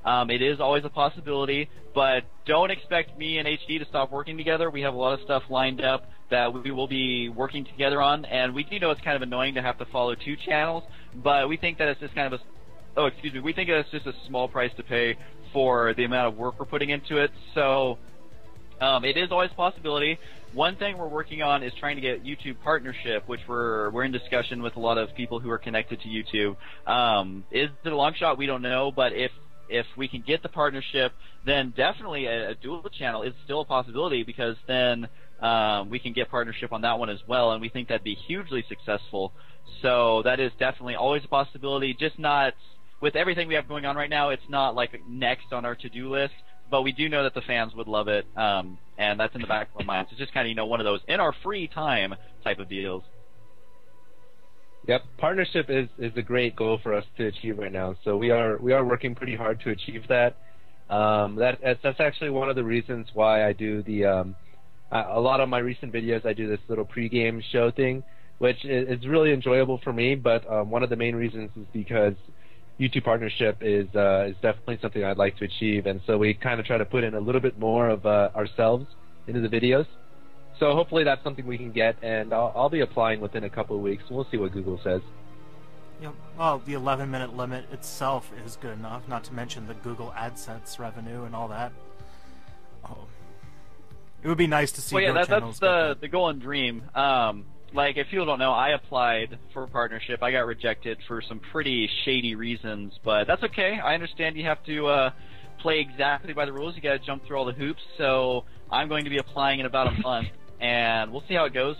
It is always a possibility, but don't expect me and HD to stop working together. We have a lot of stuff lined up that we will be working together on, and we do know it's kind of annoying to have to follow two channels, but we think that it's just kind of we think it's just a small price to pay for the amount of work we're putting into it. So it is always a possibility. One thing we're working on is trying to get YouTube partnership, which we're in discussion with a lot of people who are connected to YouTube. Is it a long shot? We don't know, but if we can get the partnership, then definitely a dual channel is still a possibility, because then we can get partnership on that one as well, and we think that'd be hugely successful. So that is definitely always a possibility, just not with everything we have going on right now. It's not like next on our to-do list, but we do know that the fans would love it, and that's in the back of our minds. It's just kind of, one of those in our free time type of deals. Yep, partnership is a great goal for us to achieve right now. So we are working pretty hard to achieve that. That's actually one of the reasons why I do a lot of my recent videos. I do this little pregame show thing, which is really enjoyable for me. But one of the main reasons is because YouTube partnership is definitely something I'd like to achieve, and so we kind of try to put in a little bit more of ourselves into the videos. So hopefully that's something we can get, and I'll be applying within a couple of weeks. We'll see what Google says. Yeah, well, the 11-minute limit itself is good enough, not to mention the Google AdSense revenue and all that. Oh, it would be nice to see. Well, yeah, that's the goal and dream. Like, if people don't know, I applied for partnership. I got rejected for some pretty shady reasons, but that's okay. I understand you have to play exactly by the rules. You got to jump through all the hoops. So I'm going to be applying in about a month, and we'll see how it goes.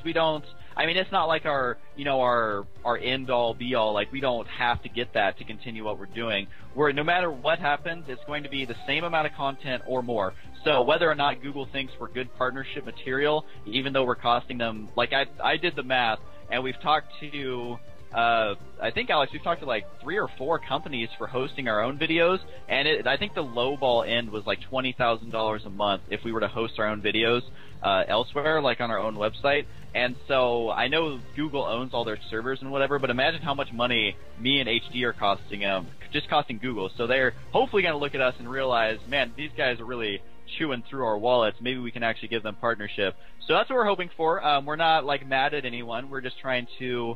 I mean, it's not like our end all be all. Like, we don't have to get that to continue what we're doing. No matter what happens, it's going to be the same amount of content or more. So whether or not Google thinks we're good partnership material, even though we're costing them, like I did the math, and we've talked to, I think, Alex, we've talked to like 3 or 4 companies for hosting our own videos, and I think the low ball end was like $20,000 a month if we were to host our own videos elsewhere, like on our own website. And so I know Google owns all their servers and whatever, but imagine how much money me and HD are costing them, just costing Google. So they're hopefully going to look at us and realize, man, these guys are really chewing through our wallets. Maybe we can actually give them partnership. So that's what we're hoping for. We're not like mad at anyone. We're just trying to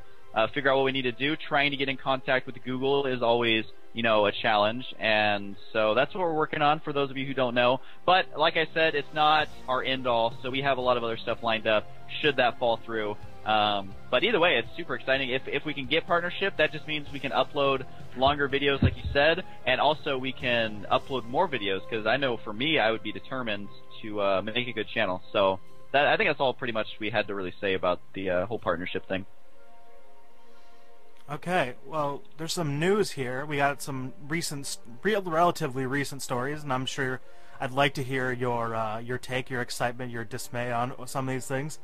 figure out what we need to do. Trying to get in contact with Google is always, a challenge, and so that's what we're working on, for those of you who don't know. But like I said, it's not our end all, so we have a lot of other stuff lined up should that fall through. But either way, it's super exciting. If we can get partnership, that just means we can upload longer videos, like you said, and also we can upload more videos, because I know for me, I would be determined to make a good channel. So I think that's all pretty much we had to really say about the whole partnership thing. Okay, well, there's some news here. We got some relatively recent stories, and I'm sure I'd like to hear your take, your excitement, your dismay on some of these things.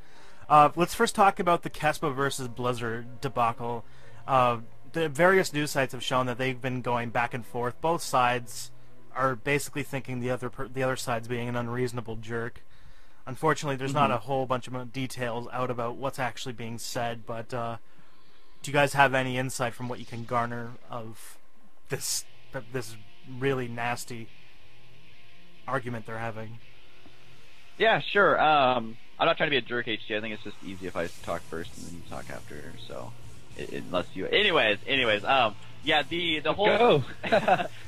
Let's first talk about the Kespa versus Blizzard debacle. The various news sites have shown that they've been going back and forth. Both sides are basically thinking the other side's being an unreasonable jerk. Unfortunately, there's not a whole bunch of details out about what's actually being said, but do you guys have any insight from what you can garner of this really nasty argument they're having? Yeah, sure. I'm not trying to be a jerk, HD. I think it's just easy if I talk first and then you talk after. So, unless you, anyways, yeah, the whole go.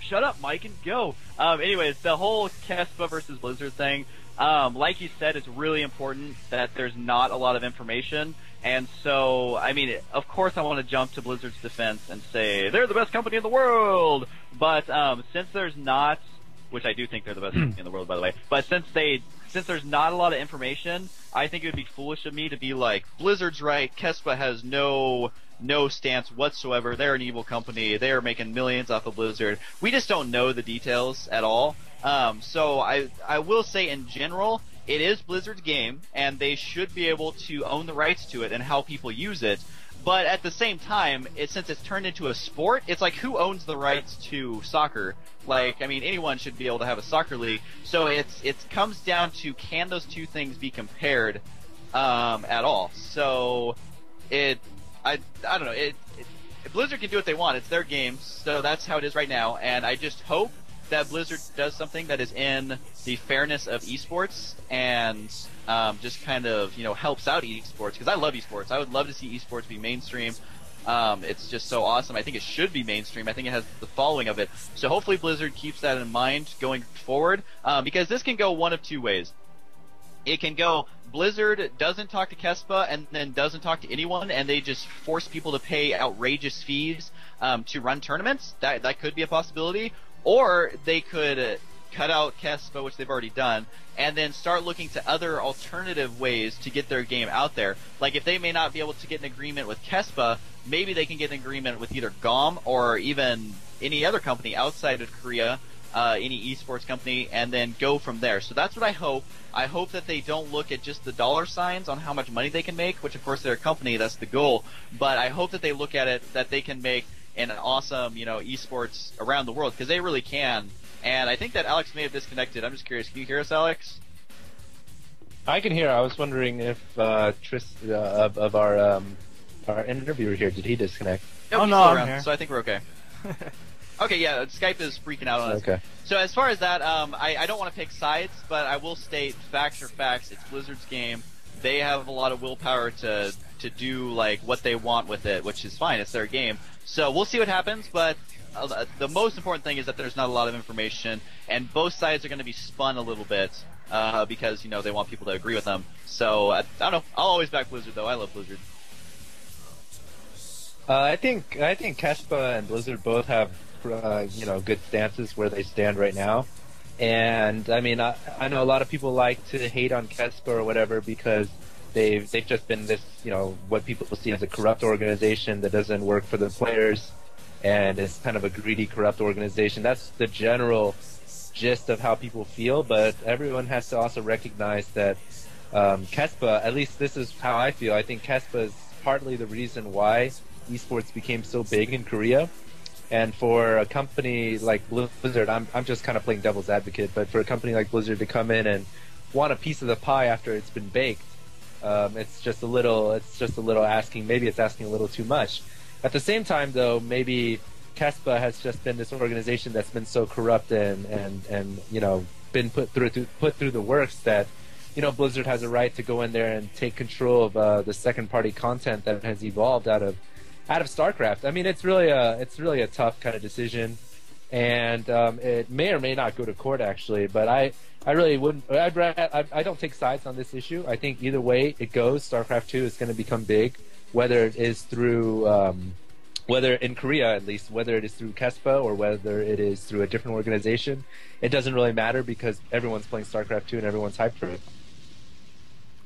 Shut up, Mike, and go. Anyways, the whole Kespa versus Blizzard thing. Like you said, it's really important that there's not a lot of information. And so, I mean, of course I want to jump to Blizzard's defense and say, they're the best company in the world! But since there's not, which I do think they're the best company in the world, by the way, but since there's not a lot of information, I think it would be foolish of me to be like, Blizzard's right, Kespa has no stance whatsoever, they're an evil company, they're making millions off of Blizzard. We just don't know the details at all. So I will say in general, it is Blizzard's game, and they should be able to own the rights to it and how people use it. But at the same time, since it's turned into a sport, it's like, who owns the rights to soccer? Like, I mean, anyone should be able to have a soccer league. So it comes down to, can those two things be compared at all? So I don't know. Blizzard can do what they want. It's their game, so that's how it is right now. And I just hope that Blizzard does something that is in the fairness of esports and just kind of, helps out esports, because I love esports. I would love to see esports be mainstream. It's just so awesome. I think it should be mainstream. I think it has the following of it. So hopefully Blizzard keeps that in mind going forward, because this can go one of two ways. It can go, Blizzard doesn't talk to Kespa and then doesn't talk to anyone, and they just force people to pay outrageous fees to run tournaments. That could be a possibility. Or they could cut out Kespa, which they've already done, and then start looking to other alternative ways to get their game out there. Like, if they may not be able to get an agreement with Kespa, maybe they can get an agreement with either GOM or even any other company outside of Korea, any esports company, and then go from there. So that's what I hope. I hope that they don't look at just the dollar signs on how much money they can make, which of course they're a company, that's the goal. But I hope that they look at it that they can make an awesome, esports around the world, because they really can. And I think that Alex may have disconnected. I'm just curious. Can you hear us, Alex? I can hear. I was wondering if of our interviewer here, did he disconnect? Nope, oh he's no, still I'm around, here. so I think we're okay. Okay, yeah, Skype is freaking out on us. Okay. So as far as that, I don't want to pick sides, but I will state facts are facts. It's Blizzard's game. They have a lot of willpower to do like what they want with it, which is fine. It's their game. So we'll see what happens, but the most important thing is that there's not a lot of information, and both sides are going to be spun a little bit because they want people to agree with them. So I don't know. I'll always back Blizzard, though. I love Blizzard. I think Kespa and Blizzard both have good stances where they stand right now, and I mean I know a lot of people like to hate on Kespa or whatever because they've just been this what people see as a corrupt organization that doesn't work for the players, and it's kind of a greedy, corrupt organization. That's the general gist of how people feel, but everyone has to also recognize that Kespa, at least this is how I feel, I think Kespa is partly the reason why esports became so big in Korea. And for a company like Blizzard, I'm just kind of playing devil's advocate, but for a company like Blizzard to come in and want a piece of the pie after it's been baked, it's just a little asking. Maybe it's asking a little too much. At the same time, though, maybe Kespa has just been this organization that's been so corrupt and been put through the works that Blizzard has a right to go in there and take control of the second party content that has evolved out of Starcraft. I mean, it's really a tough kind of decision, and it may or may not go to court actually. But I really wouldn't. I don't take sides on this issue. I think either way it goes, StarCraft 2 is going to become big, whether it is through whether in Korea at least, whether it is through Kespa or whether it is through a different organization. It doesn't really matter because everyone's playing StarCraft 2 and everyone's hyped for it.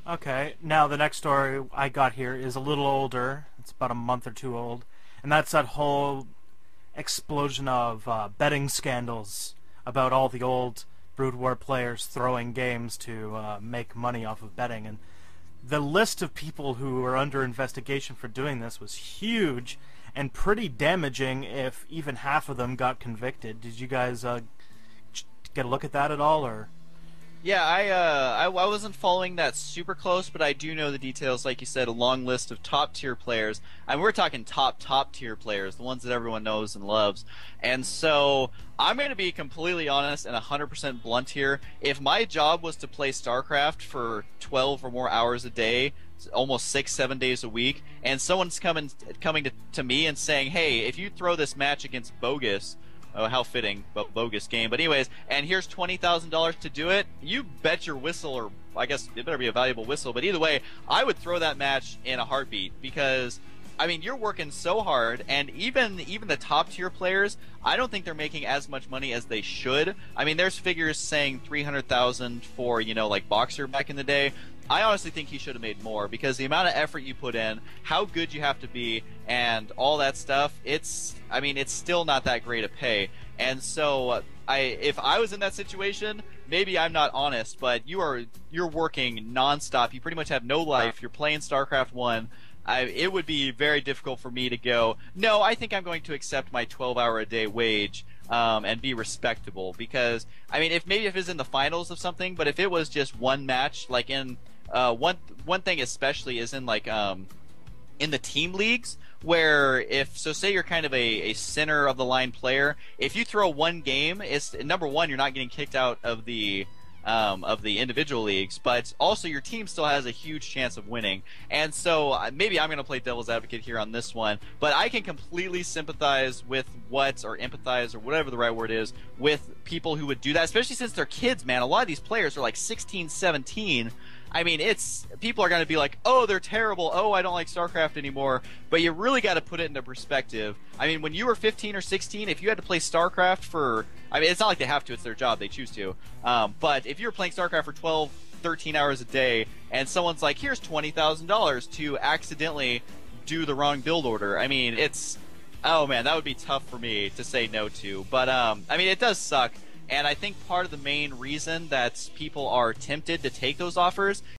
Okay, now the next story I got here is a little older. It's about a month or two old, and that's that whole explosion of betting scandals about all the old Brood War players throwing games to make money off of betting. And the list of people who were under investigation for doing this was huge and pretty damaging if even half of them got convicted. Did you guys get a look at that at all, or...? Yeah, I wasn't following that super close, but I do know the details. Like you said, a long list of top-tier players. I mean, we're talking top-tier players, the ones that everyone knows and loves. And so I'm going to be completely honest and 100% blunt here. If my job was to play StarCraft for 12 or more hours a day, almost 6-7 days a week, and someone's coming to me and saying, hey, if you throw this match against Bogus... Oh, how fitting, but bogus game. But anyways, and here's $20,000 to do it. You bet your whistle, or I guess it better be a valuable whistle. But either way, I would throw that match in a heartbeat because, I mean, you're working so hard, and even the top tier players, I don't think they're making as much money as they should. I mean, there's figures saying $300,000 for like Boxer back in the day. I honestly think he should have made more because the amount of effort you put in, how good you have to be, and all that stuff, it's still not that great a pay. And so if I was in that situation, maybe I'm not honest, but you're working nonstop. You pretty much have no life. You're playing StarCraft 1. It would be very difficult for me to go, no, I think I'm going to accept my 12-hour-a-day wage and be respectable. Because, I mean, if it's in the finals of something, but if it was just one match, like in one thing especially is in in the team leagues where say you're kind of a center of the line player, if you throw one game, it's number one, you're not getting kicked out of the individual leagues, but also your team still has a huge chance of winning. And so maybe I'm going to play devil's advocate here on this one, but I can completely sympathize with or empathize, or whatever the right word is, with people who would do that, especially since they're kids, man. A lot of these players are like 16, 17. I mean, people are going to be like, oh, they're terrible, oh, I don't like StarCraft anymore, but you really got to put it into perspective. I mean, when you were 15 or 16, if you had to play StarCraft it's not like they have to, it's their job, they choose to, but if you're playing StarCraft for 12, 13 hours a day, and someone's like, here's $20,000 to accidentally do the wrong build order, I mean, oh man, that would be tough for me to say no to, but, I mean, it does suck. And I think part of the main reason that people are tempted to take those offers